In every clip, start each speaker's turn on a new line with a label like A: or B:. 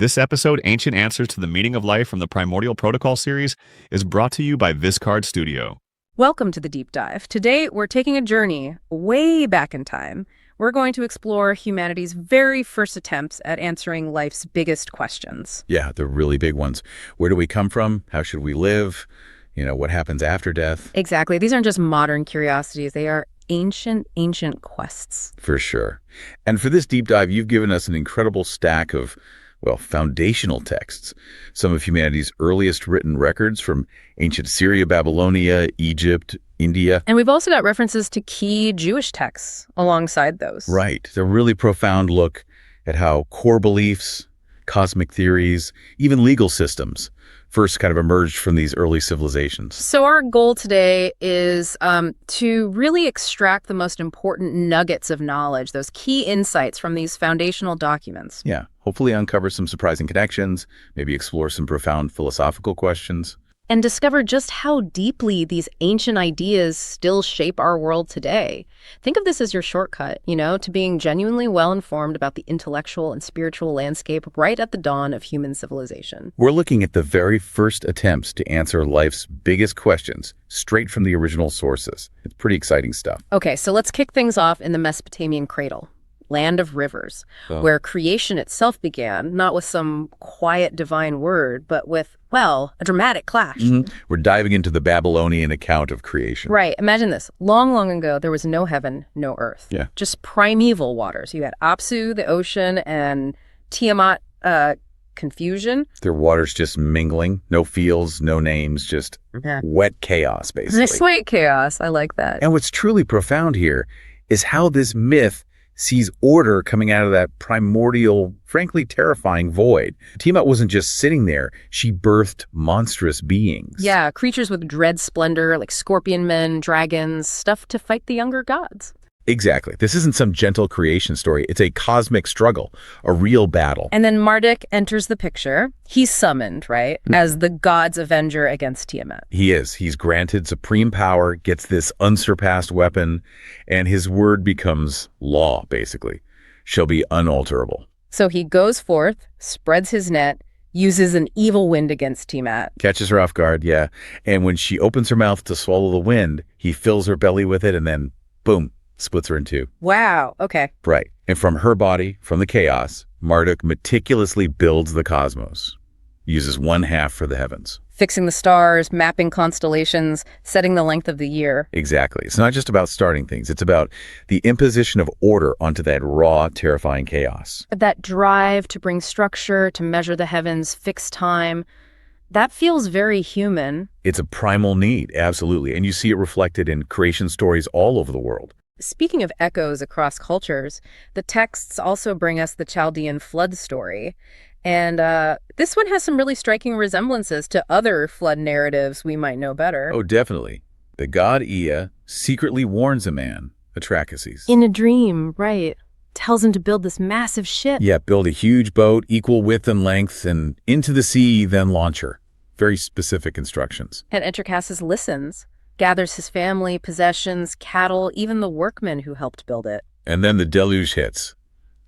A: This episode, Ancient Answers to the Meaning of Life from the Primordial Protocol series, is brought to you by Vizkard Studio.
B: Welcome to the deep dive. Today, we're taking a journey way back in time. We're going to explore humanity's very first attempts at answering life's biggest questions.
C: Yeah, the really big ones. Where do we come from? How should we live? What happens after death?
B: Exactly. These aren't just modern curiosities. They are ancient quests.
C: For sure. And for this deep dive, you've given us an incredible stack of, foundational texts. Some of humanity's earliest written records from ancient Syria, Babylonia, Egypt, India.
B: And we've also got references to key Jewish texts alongside those.
C: Right. It's a really profound look at how core beliefs, cosmic theories, even legal systems first kind of emerged from these early civilizations.
B: So our goal today is to really extract the most important nuggets of knowledge, those key insights from these foundational documents.
C: Yeah, hopefully uncover some surprising connections, maybe explore some profound philosophical questions.
B: And discover just how deeply these ancient ideas still shape our world today. Think of this as your shortcut, to being genuinely well-informed about the intellectual and spiritual landscape right at the dawn of human civilization.
C: We're looking at the very first attempts to answer life's biggest questions straight from the original sources. It's pretty exciting stuff.
B: Okay, so let's kick things off in the Mesopotamian cradle. Land of rivers, where creation itself began, not with some quiet divine word, but with, a dramatic clash.
C: We're diving into the Babylonian account of creation.
B: Right. Imagine this. Long, long ago, there was no heaven, no earth.
C: Yeah.
B: Just primeval waters. You had Apsu, the ocean, and Tiamat, confusion.
C: Their waters just mingling, no fields, no names, just wet chaos, basically.
B: Sweet chaos. I like that.
C: And what's truly profound here is how this myth sees order coming out of that primordial, frankly terrifying void. Tiamat wasn't just sitting there. She birthed monstrous beings.
B: Yeah, creatures with dread splendor, like scorpion men, dragons, stuff to fight the younger gods.
C: Exactly. This isn't some gentle creation story. It's a cosmic struggle, a real battle.
B: And then Marduk enters the picture. He's summoned, right, as the god's avenger against Tiamat.
C: He is. He's granted supreme power, gets this unsurpassed weapon, and his word becomes law, basically. Shall be unalterable.
B: So he goes forth, spreads his net, uses an evil wind against Tiamat.
C: Catches her off guard, yeah. And when she opens her mouth to swallow the wind, he fills her belly with it and then, boom, splits her in two.
B: Wow, okay.
C: Right. And from her body, from the chaos, Marduk meticulously builds the cosmos, uses one half for the heavens.
B: Fixing the stars, mapping constellations, setting the length of the year.
C: Exactly. It's not just about starting things. It's about the imposition of order onto that raw, terrifying chaos.
B: That drive to bring structure, to measure the heavens, fix time, that feels very human.
C: It's a primal need, absolutely. And you see it reflected in creation stories all over the world.
B: Speaking of echoes across cultures, the texts also bring us the Chaldean flood story. And this one has some really striking resemblances to other flood narratives we might know better.
C: Oh, definitely. The god Ea secretly warns a man, Atrahasis.
B: In a dream, right. Tells him to build this massive ship.
C: Yeah, build a huge boat, equal width and length, and into the sea, then launch her. Very specific instructions.
B: And Atrahasis listens. Gathers his family, possessions, cattle, even the workmen who helped build it.
C: And then the deluge hits.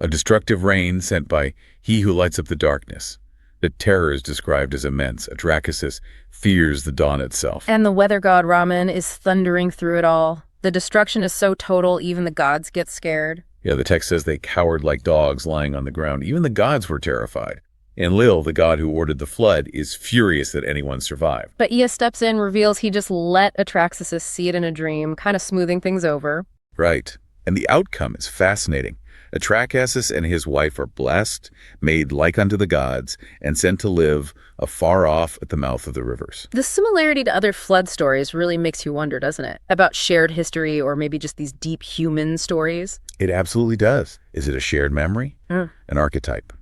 C: A destructive rain sent by he who lights up the darkness. The terror is described as immense. Atrahasis fears the dawn itself.
B: And the weather god Raman is thundering through it all. The destruction is so total, even the gods get scared.
C: Yeah, the text says they cowered like dogs lying on the ground. Even the gods were terrified. Enlil, the god who ordered the flood, is furious that anyone survived.
B: But Ea steps in, reveals he just let Atrahasis see it in a dream, kind of smoothing things over.
C: Right. And the outcome is fascinating. Atrahasis and his wife are blessed, made like unto the gods, and sent to live afar off at the mouth of the rivers.
B: The similarity to other flood stories really makes you wonder, doesn't it? About shared history or maybe just these deep human stories.
C: It absolutely does. Is it a shared memory? An archetype?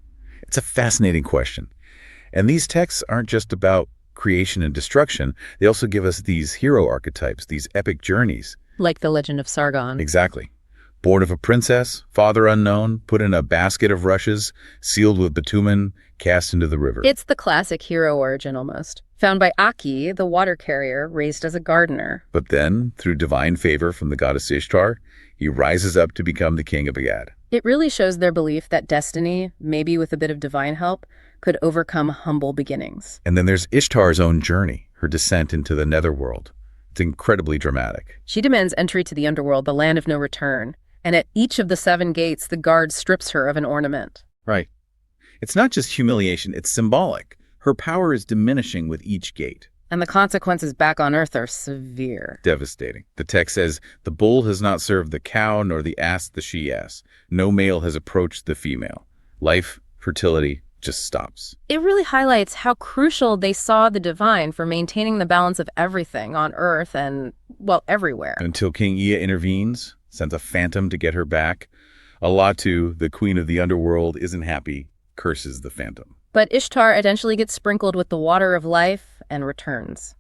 C: It's a fascinating question. And these texts aren't just about creation and destruction. They also give us these hero archetypes, these epic journeys.
B: Like the legend of Sargon.
C: Exactly. Born of a princess, father unknown, put in a basket of rushes, sealed with bitumen, cast into the river.
B: It's the classic hero origin almost. Found by Aki, the water carrier, raised as a gardener.
C: But then, through divine favor from the goddess Ishtar, he rises up to become the king of Agad.
B: It really shows their belief that destiny, maybe with a bit of divine help, could overcome humble beginnings.
C: And then there's Ishtar's own journey, her descent into the netherworld. It's incredibly dramatic.
B: She demands entry to the underworld, the land of no return. And at each of the 7 gates, the guard strips her of an ornament.
C: Right. It's not just humiliation, it's symbolic. Her power is diminishing with each gate.
B: And the consequences back on Earth are severe.
C: Devastating. The text says, the bull has not served the cow, nor the ass the she-ass. No male has approached the female. Life, fertility, just stops.
B: It really highlights how crucial they saw the divine for maintaining the balance of everything on Earth and, well, everywhere.
C: Until King Ea intervenes, sends a phantom to get her back. Alatu, the queen of the underworld, isn't happy, curses the phantom.
B: But Ishtar eventually gets sprinkled with the water of life and returns.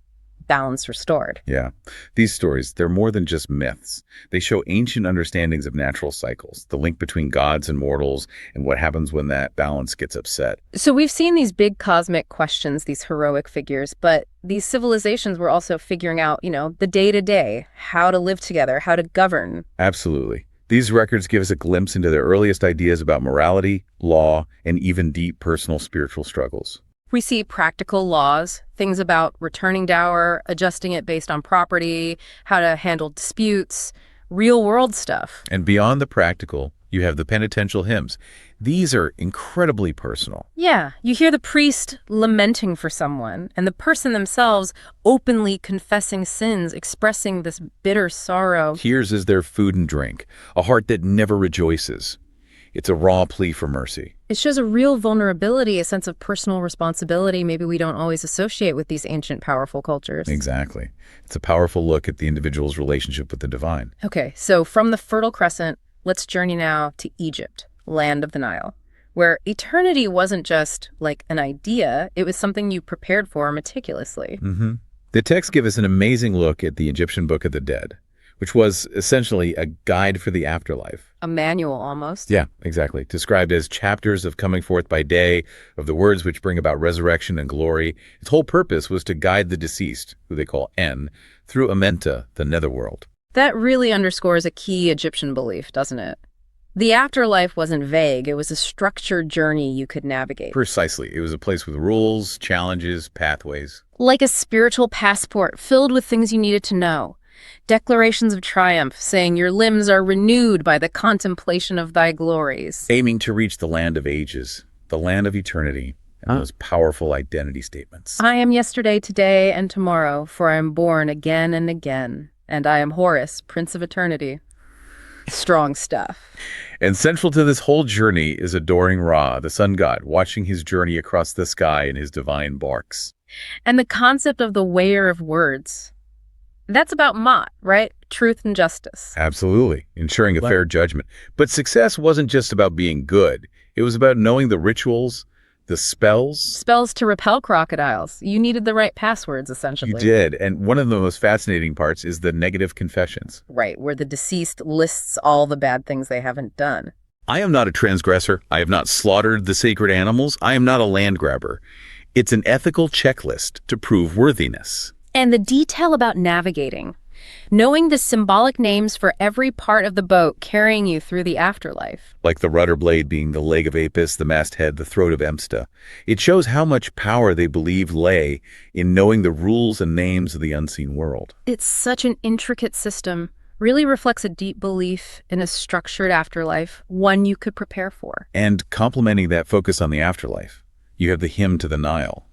B: Balance restored.
C: Yeah. These stories, they're more than just myths. They show ancient understandings of natural cycles, the link between gods and mortals, and what happens when that balance gets upset.
B: So we've seen these big cosmic questions, these heroic figures, but these civilizations were also figuring out, the day-to-day, how to live together, how to govern.
C: Absolutely. These records give us a glimpse into their earliest ideas about morality, law, and even deep personal spiritual struggles.
B: We see practical laws, things about returning dower, adjusting it based on property, how to handle disputes, real-world stuff.
C: And beyond the practical, you have the penitential hymns. These are incredibly personal.
B: Yeah, you hear the priest lamenting for someone, and the person themselves openly confessing sins, expressing this bitter sorrow.
C: Here's is their food and drink, a heart that never rejoices. It's a raw plea for mercy.
B: It shows a real vulnerability, a sense of personal responsibility maybe we don't always associate with these ancient, powerful cultures.
C: Exactly. It's a powerful look at the individual's relationship with the divine.
B: Okay, so from the Fertile Crescent, let's journey now to Egypt, land of the Nile, where eternity wasn't just like an idea, it was something you prepared for meticulously.
C: The texts give us an amazing look at the Egyptian Book of the Dead, which was essentially a guide for the afterlife.
B: A manual, almost.
C: Yeah, exactly. Described as chapters of coming forth by day, of the words which bring about resurrection and glory. Its whole purpose was to guide the deceased, who they call En, through Amenta, the netherworld.
B: That really underscores a key Egyptian belief, doesn't it? The afterlife wasn't vague. It was a structured journey you could navigate.
C: Precisely. It was a place with rules, challenges, pathways.
B: Like a spiritual passport filled with things you needed to know. Declarations of triumph saying your limbs are renewed by the contemplation of thy glories.
C: Aiming to reach the land of ages, the land of eternity, and those powerful identity statements.
B: I am yesterday, today, and tomorrow, for I am born again and again. And I am Horus, Prince of Eternity. Strong stuff.
C: And central to this whole journey is adoring Ra, the sun god, watching his journey across the sky in his divine barks.
B: And the concept of the weigher of words. That's about Ma'at, right? Truth and justice.
C: Absolutely, ensuring a fair judgment. But success wasn't just about being good. It was about knowing the rituals, the spells.
B: Spells to repel crocodiles. You needed the right passwords, essentially.
C: You did. And one of the most fascinating parts is the negative confessions.
B: Right, where the deceased lists all the bad things they haven't done.
C: I am not a transgressor. I have not slaughtered the sacred animals. I am not a land grabber. It's an ethical checklist to prove worthiness.
B: And the detail about navigating. Knowing the symbolic names for every part of the boat carrying you through the afterlife.
C: Like the rudder blade being the leg of Apis, the masthead, the throat of Emsta. It shows how much power they believe lay in knowing the rules and names of the unseen world.
B: It's such an intricate system. Really reflects a deep belief in a structured afterlife, one you could prepare for.
C: And complementing that focus on the afterlife, you have the hymn to the Nile,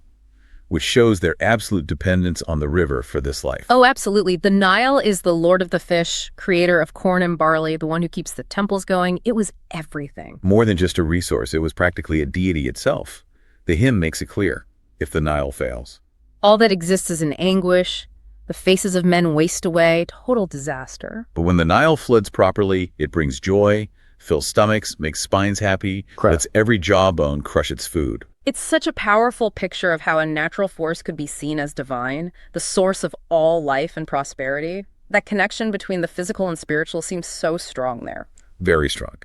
C: which shows their absolute dependence on the river for this life.
B: Oh, absolutely. The Nile is the lord of the fish, creator of corn and barley, the one who keeps the temples going. It was everything.
C: More than just a resource, it was practically a deity itself. The hymn makes it clear, if the Nile fails.
B: All that exists is in anguish. The faces of men waste away. Total disaster.
C: But when the Nile floods properly, it brings joy, fills stomachs, makes spines happy, lets every jawbone crush its food.
B: It's such a powerful picture of how a natural force could be seen as divine, the source of all life and prosperity. That connection between the physical and spiritual seems so strong there.
C: Very strong.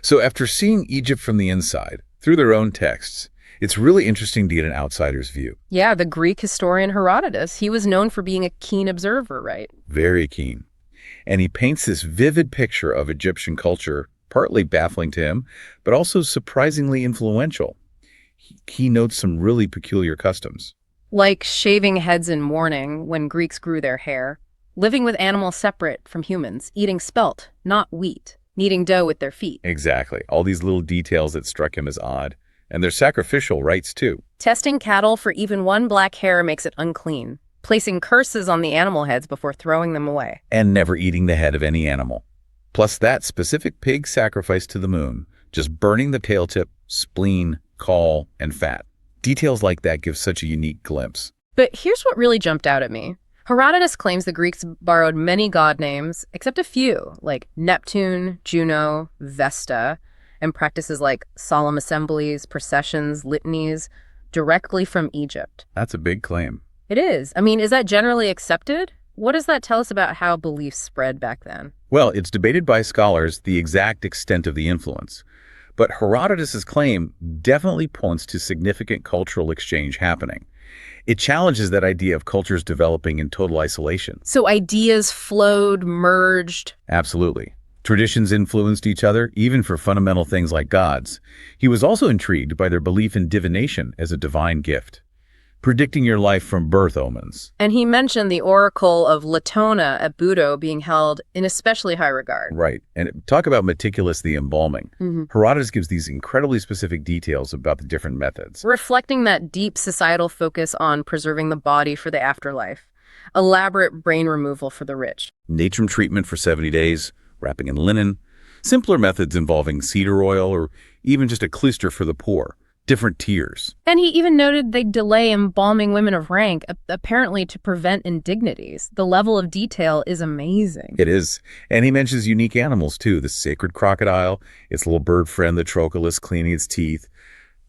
C: So after seeing Egypt from the inside, through their own texts, it's really interesting to get an outsider's view.
B: Yeah, the Greek historian Herodotus, he was known for being a keen observer, right?
C: Very keen. And he paints this vivid picture of Egyptian culture, partly baffling to him, but also surprisingly influential. He notes some really peculiar customs.
B: Like shaving heads in mourning when Greeks grew their hair, living with animals separate from humans, eating spelt, not wheat, kneading dough with their feet.
C: Exactly. All these little details that struck him as odd. And they're sacrificial rites, too.
B: Testing cattle for even one black hair makes it unclean, placing curses on the animal heads before throwing them away.
C: And never eating the head of any animal. Plus that specific pig sacrifice to the moon, just burning the tail tip, spleen, caul, and fat. Details like that give such a unique glimpse.
B: But here's what really jumped out at me. Herodotus claims the Greeks borrowed many god names, except a few, like Neptune, Juno, Vesta, and practices like solemn assemblies, processions, litanies, directly from Egypt.
C: That's a big claim.
B: It is. I mean, is that generally accepted? What does that tell us about how beliefs spread back then?
C: Well, it's debated by scholars the exact extent of the influence. But Herodotus' claim definitely points to significant cultural exchange happening. It challenges that idea of cultures developing in total isolation.
B: So ideas flowed, merged.
C: Absolutely. Traditions influenced each other, even for fundamental things like gods. He was also intrigued by their belief in divination as a divine gift, predicting your life from birth omens.
B: And he mentioned the oracle of Latona at Budo being held in especially high regard.
C: Right. And talk about meticulous the embalming. Herodotus gives these incredibly specific details about the different methods.
B: Reflecting that deep societal focus on preserving the body for the afterlife. Elaborate brain removal for the rich.
C: Natrum treatment for 70 days, wrapping in linen. Simpler methods involving cedar oil or even just a clyster for the poor. Different tiers.
B: And he even noted they'd delay embalming women of rank, apparently to prevent indignities. The level of detail is amazing.
C: It is. And he mentions unique animals, too. The sacred crocodile, its little bird friend, the trochilus, cleaning its teeth,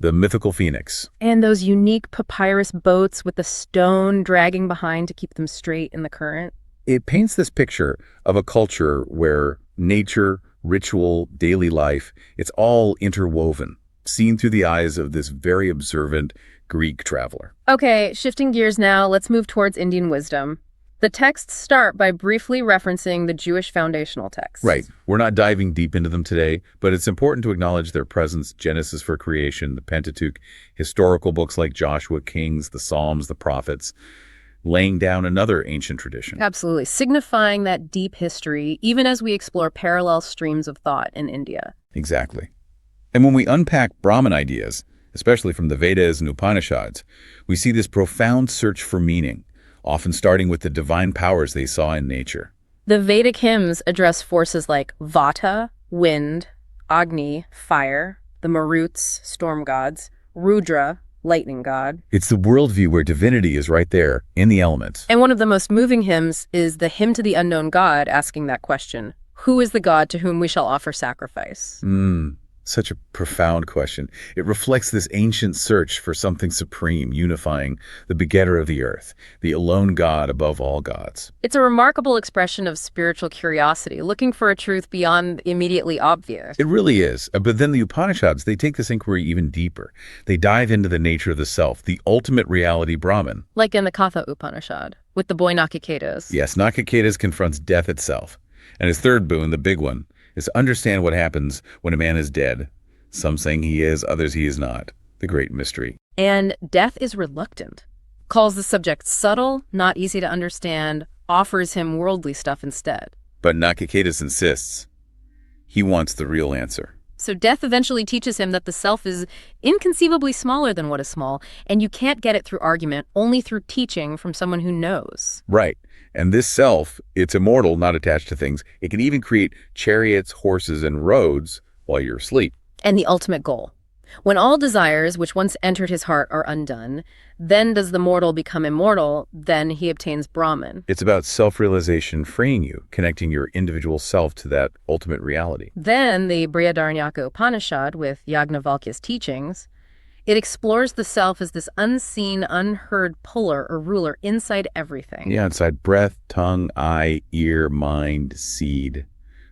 C: the mythical phoenix.
B: And those unique papyrus boats with the stone dragging behind to keep them straight in the current.
C: It paints this picture of a culture where nature, ritual, daily life, it's all interwoven, seen through the eyes of this very observant Greek traveler.
B: Okay, shifting gears now, let's move towards Indian wisdom. The texts start by briefly referencing the Jewish foundational texts.
C: Right. We're not diving deep into them today, but it's important to acknowledge their presence: Genesis for creation, the Pentateuch, historical books like Joshua, Kings, the Psalms, the Prophets, laying down another ancient tradition.
B: Absolutely, signifying that deep history, even as we explore parallel streams of thought in India.
C: Exactly. And when we unpack Brahman ideas, especially from the Vedas and Upanishads, we see this profound search for meaning, often starting with the divine powers they saw in nature.
B: The Vedic hymns address forces like Vata, wind, Agni, fire, the Maruts, storm gods, Rudra, lightning god.
C: It's the worldview where divinity is right there, in the elements.
B: And one of the most moving hymns is the Hymn to the Unknown God, asking that question: who is the god to whom we shall offer sacrifice?
C: Such a profound question. It reflects this ancient search for something supreme, unifying, the begetter of the earth, the alone God above all gods.
B: It's a remarkable expression of spiritual curiosity, looking for a truth beyond the immediately obvious.
C: It really is. But then the Upanishads, they take this inquiry even deeper. They dive into the nature of the self, the ultimate reality Brahman.
B: Like in the Katha Upanishad, with the boy Nakiketas.
C: Yes, Nakiketas confronts death itself. And his third boon, the big one, is to understand what happens when a man is dead. Some saying he is, others he is not. The great mystery.
B: And death is reluctant. Calls the subject subtle, not easy to understand, offers him worldly stuff instead.
C: But Nakiketas insists. He wants the real answer.
B: So death eventually teaches him that the self is inconceivably smaller than what is small, and you can't get it through argument, only through teaching from someone who knows.
C: Right. And this self, it's immortal, not attached to things. It can even create chariots, horses, and roads while you're asleep.
B: And the ultimate goal. When all desires which once entered his heart are undone, then does the mortal become immortal, then he obtains Brahman.
C: It's about self-realization freeing you, connecting your individual self to that ultimate reality.
B: Then the Brihadaranyaka Upanishad, with Yajnavalkya's teachings, it explores the self as this unseen, unheard puller or ruler inside everything.
C: Yeah, inside breath, tongue, eye, ear, mind, seed.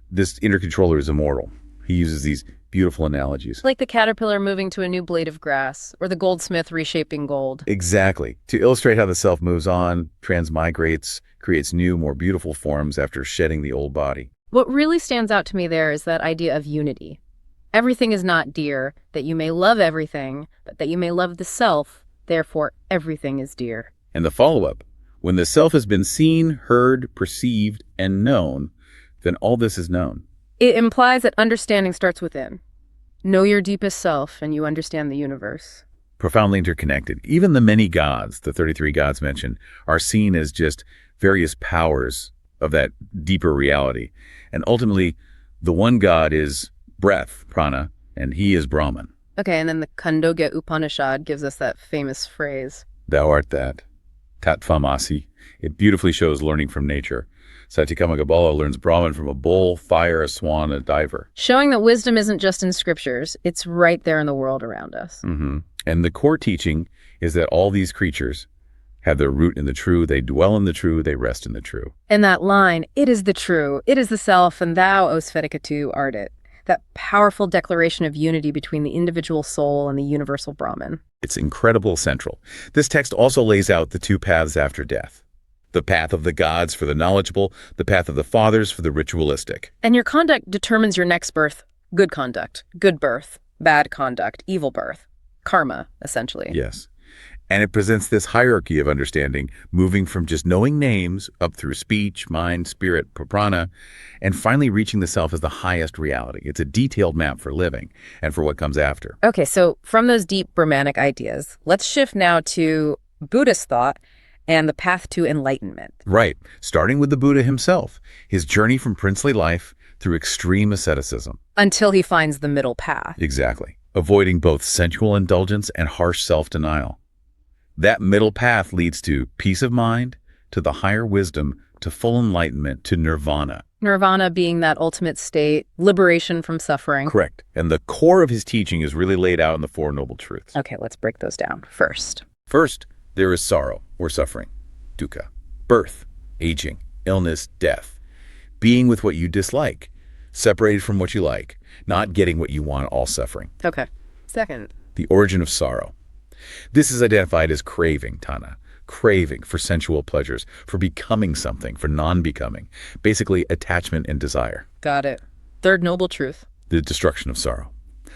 C: This inner controller is immortal. He uses these beautiful analogies.
B: Like the caterpillar moving to a new blade of grass, or the goldsmith reshaping gold.
C: Exactly. To illustrate how the self moves on, transmigrates, creates new, more beautiful forms after shedding the old body.
B: What really stands out to me there is that idea of unity. Everything is not dear, that you may love everything, but that you may love the self, therefore everything is dear.
C: And the follow-up, when the self has been seen, heard, perceived, and known, then all this is known.
B: It implies that understanding starts within. Know your deepest self, and you understand the universe.
C: Profoundly interconnected. Even the many gods, the 33 gods mentioned, are seen as just various powers of that deeper reality. And ultimately, the one God is breath, prana, and he is Brahman.
B: Okay, and then the Khandogya Upanishad gives us that famous phrase.
C: Thou art that. Tat Tvamasi. It beautifully shows learning from nature. Satyakama Gabala learns Brahman from a bull, fire, a swan, a diver.
B: Showing that wisdom isn't just in scriptures, it's right there in the world around us.
C: And the core teaching is that all these creatures have their root in the true, they dwell in the true, they rest in the true.
B: And that line, it is the true, it is the self, and thou, O Svetakatu, art it. That powerful declaration of unity between the individual soul and the universal Brahman.
C: It's incredible central. This text also lays out the two paths after death. The path of the gods for the knowledgeable, the path of the fathers for the ritualistic.
B: And your conduct determines your next birth. Good conduct, good birth, bad conduct, evil birth. Karma, essentially.
C: Yes. And it presents this hierarchy of understanding, moving from just knowing names up through speech, mind, spirit, prana, and finally reaching the self as the highest reality. It's a detailed map for living and for what comes after.
B: Okay, so from those deep Brahmanic ideas, let's shift now to Buddhist thought and the path to enlightenment.
C: Right. Starting with the Buddha himself, his journey from princely life through extreme asceticism.
B: Until he finds the middle path.
C: Exactly. Avoiding both sensual indulgence and harsh self-denial. That middle path leads to peace of mind, to the higher wisdom, to full enlightenment, to nirvana.
B: Nirvana being that ultimate state, liberation from suffering.
C: Correct. And the core of his teaching is really laid out in the Four Noble Truths.
B: Okay, let's break those down. First,
C: there is sorrow or suffering, dukkha, birth, aging, illness, death, being with what you dislike, separated from what you like, not getting what you want, all suffering.
B: Okay. Second,
C: the origin of sorrow. This is identified as craving, Tana. Craving for sensual pleasures, for becoming something, for non-becoming. Basically, attachment and desire.
B: Got it. Third noble truth.
C: The destruction of sorrow.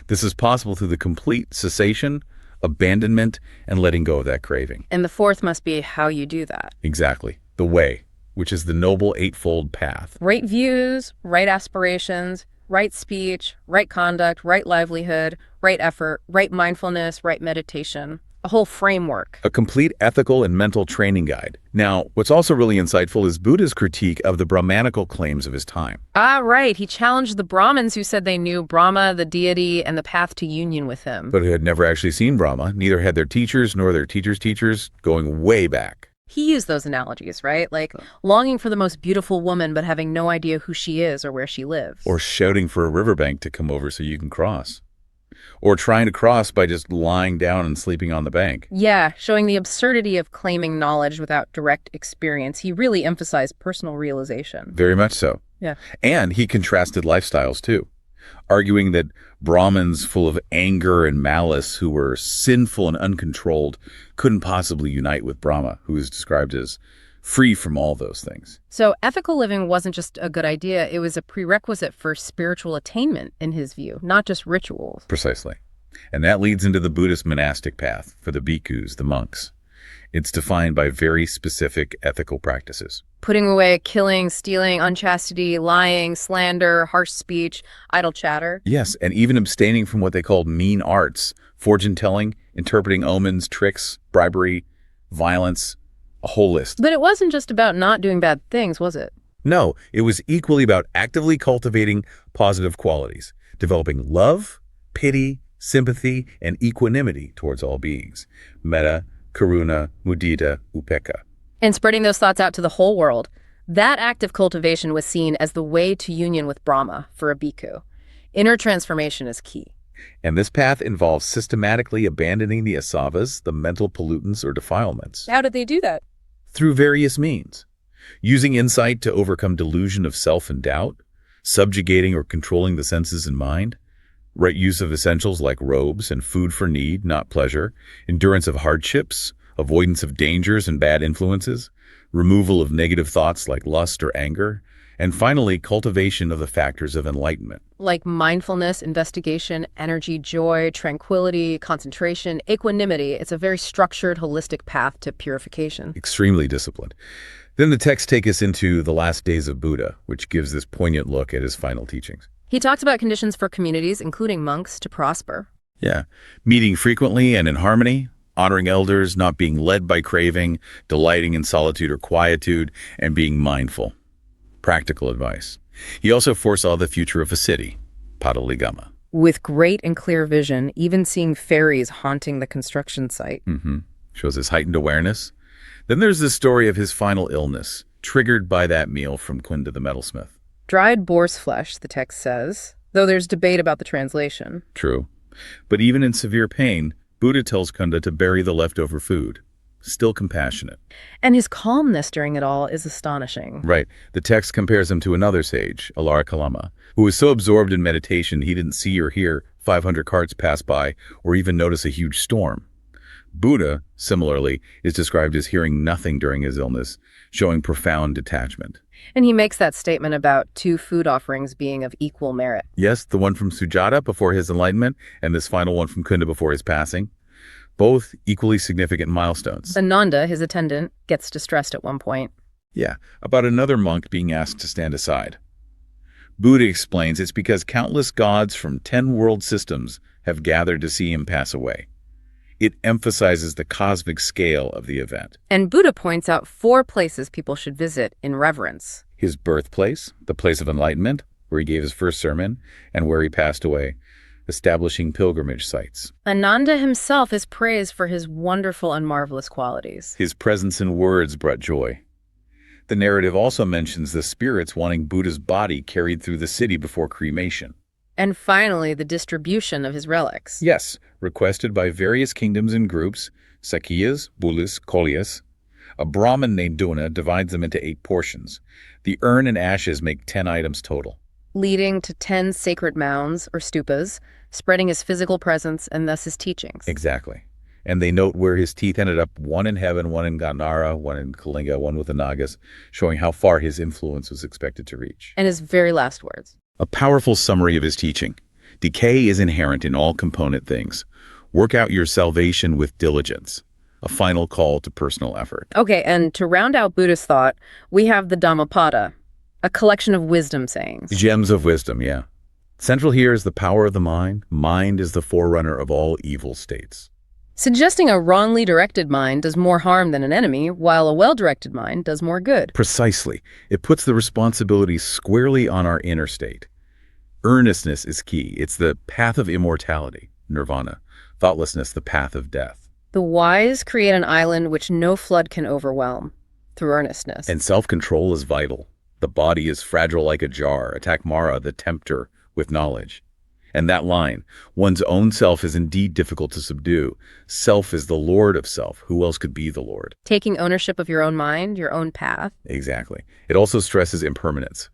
C: This is possible through the complete cessation, abandonment, and letting go of that craving.
B: And the fourth must be how you do that.
C: Exactly. The way, which is the noble eightfold path.
B: Right views, right aspirations, right speech, right conduct, right livelihood, right effort, right mindfulness, right meditation. A whole framework.
C: A complete ethical and mental training guide. Now, what's also really insightful is Buddha's critique of the Brahmanical claims of his time.
B: Ah, right. He challenged the Brahmins who said they knew Brahma, the deity, and the path to union with him.
C: But who had never actually seen Brahma, neither had their teachers nor their teachers' teachers, going way back.
B: He used those analogies, right? Like longing for the most beautiful woman but having no idea who she is or where she lives.
C: Or shouting for a riverbank to come over so you can cross. Or trying to cross by just lying down and sleeping on the bank.
B: Yeah, showing the absurdity of claiming knowledge without direct experience. He really emphasized personal realization.
C: Very much so.
B: Yeah.
C: And he contrasted lifestyles too, arguing that Brahmins full of anger and malice who were sinful and uncontrolled couldn't possibly unite with Brahma, who is described as free from all those things.
B: So ethical living wasn't just a good idea, it was a prerequisite for spiritual attainment in his view, not just rituals.
C: Precisely. And that leads into the Buddhist monastic path for the bhikkhus, the monks. It's defined by very specific ethical practices.
B: Putting away killing, stealing, unchastity, lying, slander, harsh speech, idle chatter.
C: Yes, and even abstaining from what they called mean arts, fortune-telling, interpreting omens, tricks, bribery, violence, a whole list.
B: But it wasn't just about not doing bad things, was it?
C: No, it was equally about actively cultivating positive qualities, developing love, pity, sympathy, and equanimity towards all beings. Metta, karuna, mudita, upekkha.
B: And spreading those thoughts out to the whole world. That act of cultivation was seen as the way to union with Brahma for a bhikkhu. Inner transformation is key.
C: And this path involves systematically abandoning the asavas, the mental pollutants or defilements.
B: How did they do that?
C: Through various means. Using insight to overcome delusion of self and doubt, subjugating or controlling the senses and mind, right use of essentials like robes and food for need, not pleasure, endurance of hardships, avoidance of dangers and bad influences, removal of negative thoughts like lust or anger, And finally, cultivation of the factors of enlightenment.
B: Like mindfulness, investigation, energy, joy, tranquility, concentration, equanimity. It's a very structured, holistic path to purification.
C: Extremely disciplined. Then the texts take us into the last days of Buddha, which gives this poignant look at his final teachings.
B: He talks about conditions for communities, including monks, to prosper.
C: Yeah. Meeting frequently and in harmony, honoring elders, not being led by craving, delighting in solitude or quietude, and being mindful. Practical advice. He also foresaw the future of a city, Padaligama.
B: With great and clear vision, even seeing fairies haunting the construction site.
C: Shows his heightened awareness. Then there's the story of his final illness, triggered by that meal from Kunda the metalsmith.
B: Dried boar's flesh, the text says, though there's debate about the translation.
C: True. But even in severe pain, Buddha tells Kunda to bury the leftover food. Still compassionate.
B: And his calmness during it all is astonishing.
C: Right. The text compares him to another sage, Alara Kalama, who was so absorbed in meditation he didn't see or hear 500 carts pass by or even notice a huge storm. Buddha, similarly, is described as hearing nothing during his illness, showing profound detachment.
B: And he makes that statement about 2 food offerings being of equal merit.
C: Yes, the one from Sujata before his enlightenment and this final one from Kunda before his passing. Both equally significant milestones.
B: Ananda, his attendant, gets distressed at one point.
C: Yeah, about another monk being asked to stand aside. Buddha explains it's because countless gods from 10 world systems have gathered to see him pass away. It emphasizes the cosmic scale of the event.
B: And Buddha points out 4 places people should visit in reverence.
C: His birthplace, the place of enlightenment, where he gave his first sermon, and where he passed away, establishing pilgrimage sites.
B: Ananda himself is praised for his wonderful and marvelous qualities.
C: His presence and words brought joy. The narrative also mentions the spirits wanting Buddha's body carried through the city before cremation.
B: And finally, the distribution of his relics.
C: Yes, requested by various kingdoms and groups, Sakyas, Bulis, Kolyas. A Brahmin named Duna divides them into 8 portions. The urn and ashes make 10 items total.
B: Leading to 10 sacred mounds, or stupas, spreading his physical presence and thus his teachings.
C: Exactly. And they note where his teeth ended up, one in heaven, one in Gandhara, one in Kalinga, one with the Nagas, showing how far his influence was expected to reach.
B: And his very last words.
C: A powerful summary of his teaching. Decay is inherent in all component things. Work out your salvation with diligence. A final call to personal effort.
B: Okay, and to round out Buddha's thought, we have the Dhammapada, a collection of wisdom sayings.
C: Gems of wisdom, yeah. Central here is the power of the mind. Mind is the forerunner of all evil states.
B: Suggesting a wrongly directed mind does more harm than an enemy, while a well-directed mind does more good.
C: Precisely. It puts the responsibility squarely on our inner state. Earnestness is key. It's the path of immortality, nirvana. Thoughtlessness, the path of death.
B: The wise create an island which no flood can overwhelm, through earnestness.
C: And self-control is vital. The body is fragile like a jar. Attack Mara, the tempter, with knowledge. And that line, one's own self is indeed difficult to subdue. Self is the lord of self. Who else could be the lord?
B: Taking ownership of your own mind, your own path.
C: Exactly. It also stresses impermanence.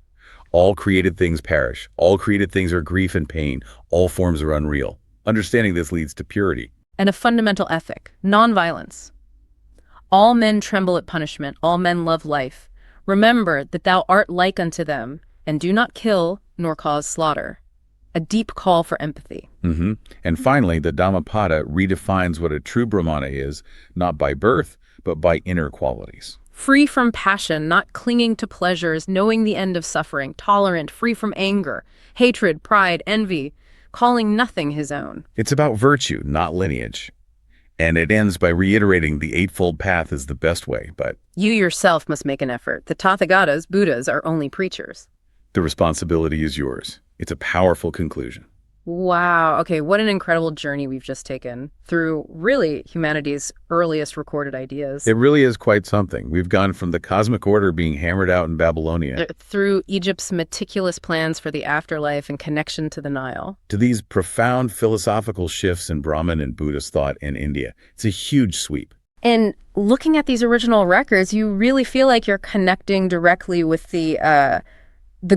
C: All created things perish. All created things are grief and pain. All forms are unreal. Understanding this leads to purity.
B: And a fundamental ethic, nonviolence. All men tremble at punishment. All men love life. Remember that thou art like unto them, and do not kill nor cause slaughter. A deep call for empathy.
C: And finally, the Dhammapada redefines what a true Brahmana is, not by birth, but by inner qualities.
B: Free from passion, not clinging to pleasures, knowing the end of suffering, tolerant, free from anger, hatred, pride, envy, calling nothing his own.
C: It's about virtue, not lineage. And it ends by reiterating the Eightfold Path is the best way, but
B: You yourself must make an effort. The Tathagatas, Buddhas, are only preachers.
C: the responsibility is yours. It's a powerful conclusion.
B: Wow. Okay, what an incredible journey we've just taken through really humanity's earliest recorded ideas.
C: It really is quite something. We've gone from the cosmic order being hammered out in Babylonia
B: Through Egypt's meticulous plans for the afterlife and connection to the Nile.
C: to these profound philosophical shifts in Brahmin and Buddhist thought in India. It's a huge sweep.
B: And looking at these original records, you really feel like you're connecting directly with the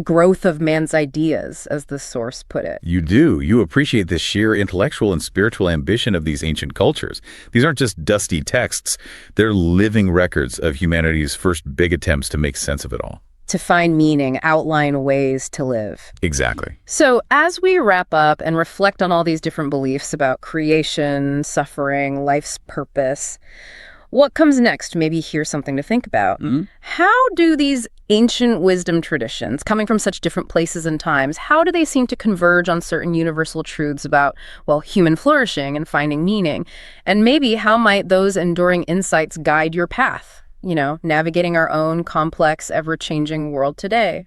B: growth of man's ideas, as the source put it.
C: You do. You appreciate the sheer intellectual and spiritual ambition of these ancient cultures. These aren't just dusty texts. They're living records of humanity's first big attempts to make sense of it all.
B: To find meaning, outline ways to live.
C: Exactly.
B: So as we wrap up and reflect on all these different beliefs about creation, suffering, life's purpose, what comes next? Maybe here's something to think about. How do these ancient wisdom traditions, coming from such different places and times, how do they seem to converge on certain universal truths about, well, human flourishing and finding meaning? And maybe how might those enduring insights guide your path? Navigating our own complex, ever-changing world today.